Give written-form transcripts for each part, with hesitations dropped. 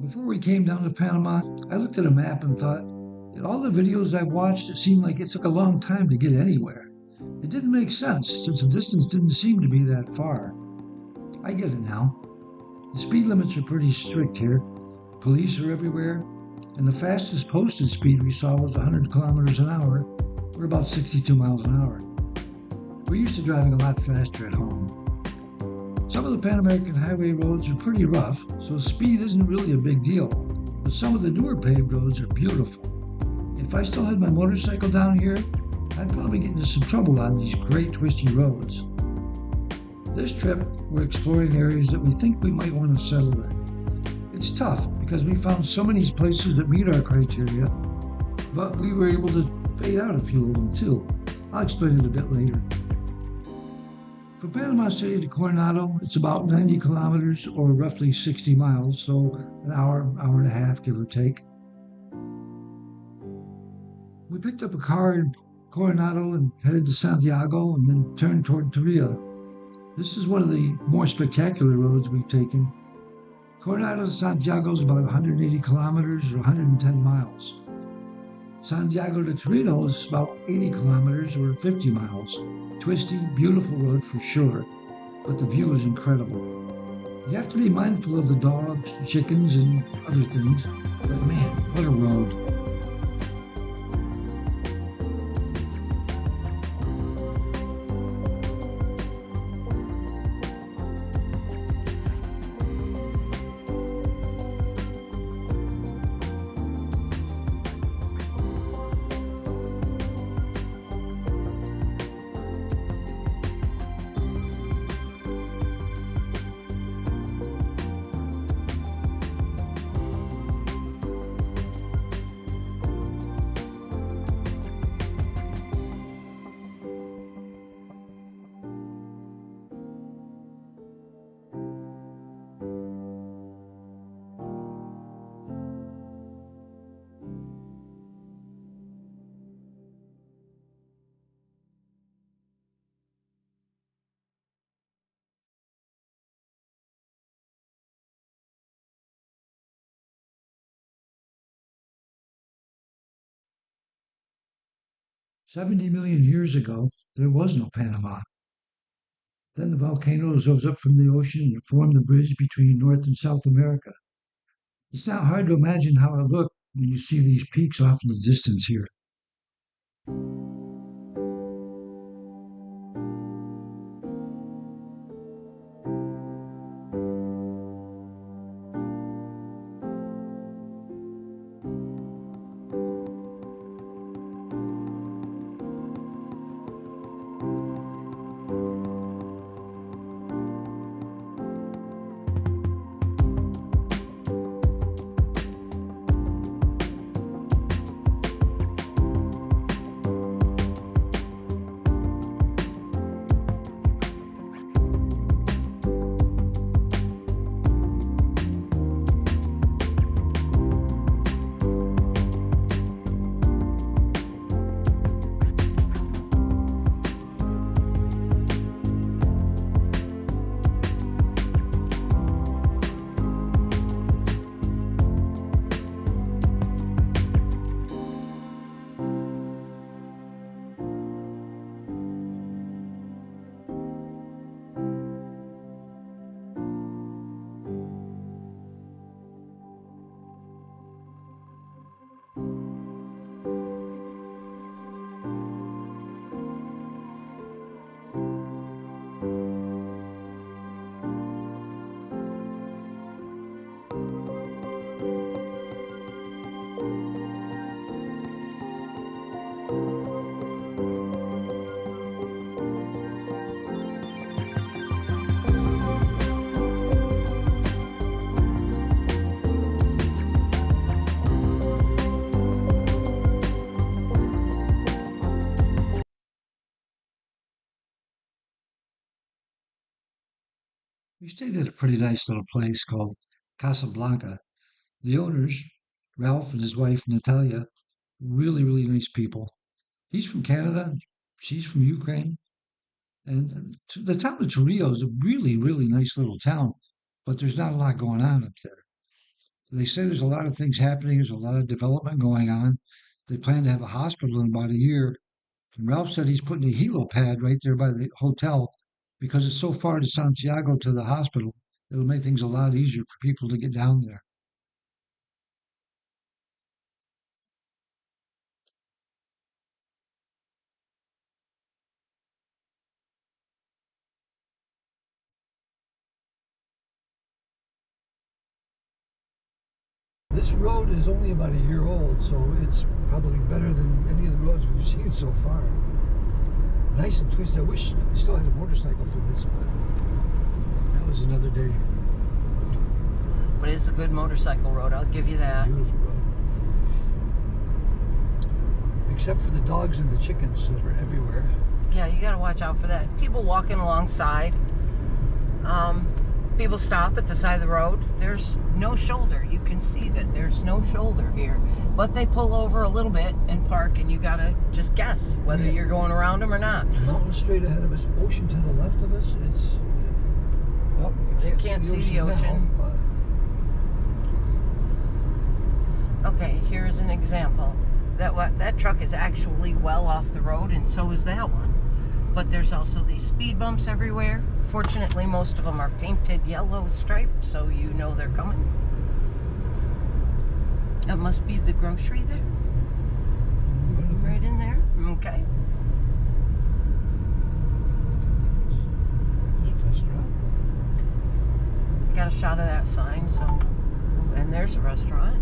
Before we came down to Panama, I looked at a map and thought, in all the videos I've watched, it seemed like it took a long time to get anywhere. It didn't make sense since the distance didn't seem to be that far. I get it now. The speed limits are pretty strict here. Police are everywhere, and the fastest posted speed we saw was 100 kilometers an hour, or about 62 miles an hour. We're used to driving a lot faster at home. Some of the Pan American highway roads are pretty rough, so speed isn't really a big deal. But some of the newer paved roads are beautiful. If I still had my motorcycle down here, I'd probably get into some trouble on these great twisty roads. This trip, we're exploring areas that we think we might want to settle in. It's tough because we found so many places that meet our criteria, but we were able to fade out a few of them too. I'll explain it a bit later. From Panama City to Coronado, it's about 90 kilometers or roughly 60 miles, so an hour and a half, give or take. We picked up a car in Coronado and headed to Santiago and then turned toward Torio. This is one of the more spectacular roads we've taken. Coronado to Santiago is about 180 kilometers or 110 miles. Santiago to Torino is about 80 kilometers or 50 miles. Twisty, beautiful road for sure, but the view is incredible. You have to be mindful of the dogs, the chickens, and other things, but man, what a road. 70 million years ago, there was no Panama. Then the volcanoes rose up from the ocean and formed the bridge between North and South America. It's not hard to imagine how it looked when you see these peaks off in the distance here. We stayed at a pretty nice little place called Casablanca. The owners, Ralph and his wife Natalia, really, really nice people. He's from Canada, she's from Ukraine, and the town of Torio is a really, really nice little town, but there's not a lot going on up there. They say there's a lot of things happening. There's a lot of development going on. They plan to have a hospital in about a year. And Ralph said he's putting a helipad right there by the hotel because it's so far to Santiago to the hospital. It'll make things a lot easier for people to get down there. This road is only about a year old, so it's probably better than any of the roads we've seen so far. Nice and twisted. I wish I still had a motorcycle for this, but that was another day. But it's a good motorcycle road, I'll give you that. Beautiful road. Except for the dogs and the chickens that are everywhere. Yeah, you gotta watch out for that. People walking alongside. People stop at the side of the road. There's no shoulder. You can see that there's no shoulder here. But they pull over a little bit and park, and you gotta just guess whether you're going around them or not. Mountain straight ahead of us, ocean to the left of us. It's well, you can't see the ocean. Now, okay, here's an example. That truck is actually well off the road, and so is that one. But there's also these speed bumps everywhere. Fortunately, most of them are painted yellow striped, so you know they're coming. That must be the grocery there. Right in there. Okay. There's a restaurant. Got a shot of that sign, so. And there's a restaurant.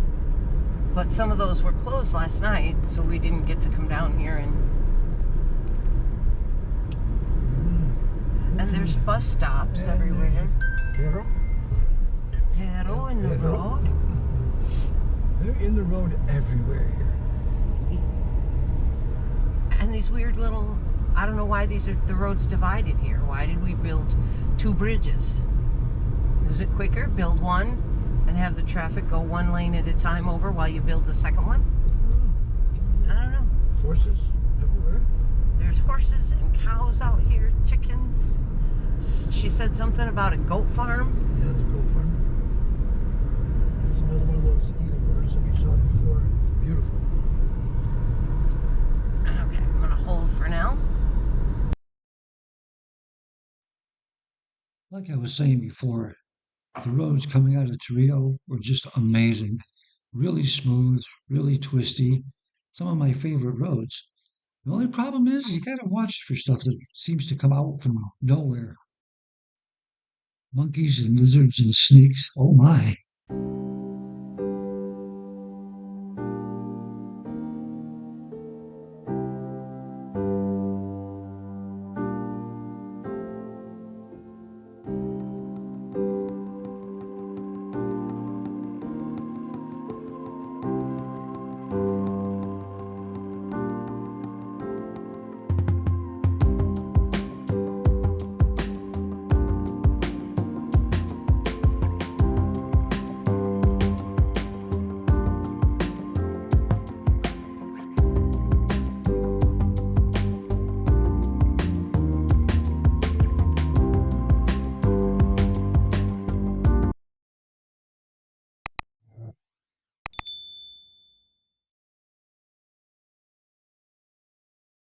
But some of those were closed last night, so we didn't get to come down here and there's bus stops everywhere. Pero in the road. They're in the road everywhere here. And these weird little, I don't know why the roads divided here. Why did we build two bridges? Is it quicker? Build one and have the traffic go one lane at a time over while you build the second one? I don't know. Horses everywhere. There's horses and cows out here, chickens. She said something about a goat farm. Yeah, there's a goat farm. There's another one of those eagle birds that we saw before. Beautiful. Okay, I'm gonna hold for now. Like I was saying before, the roads coming out of Torio were just amazing. Really smooth, really twisty. Some of my favorite roads. The only problem is you gotta watch for stuff that seems to come out from nowhere. Monkeys and lizards and snakes. Oh my.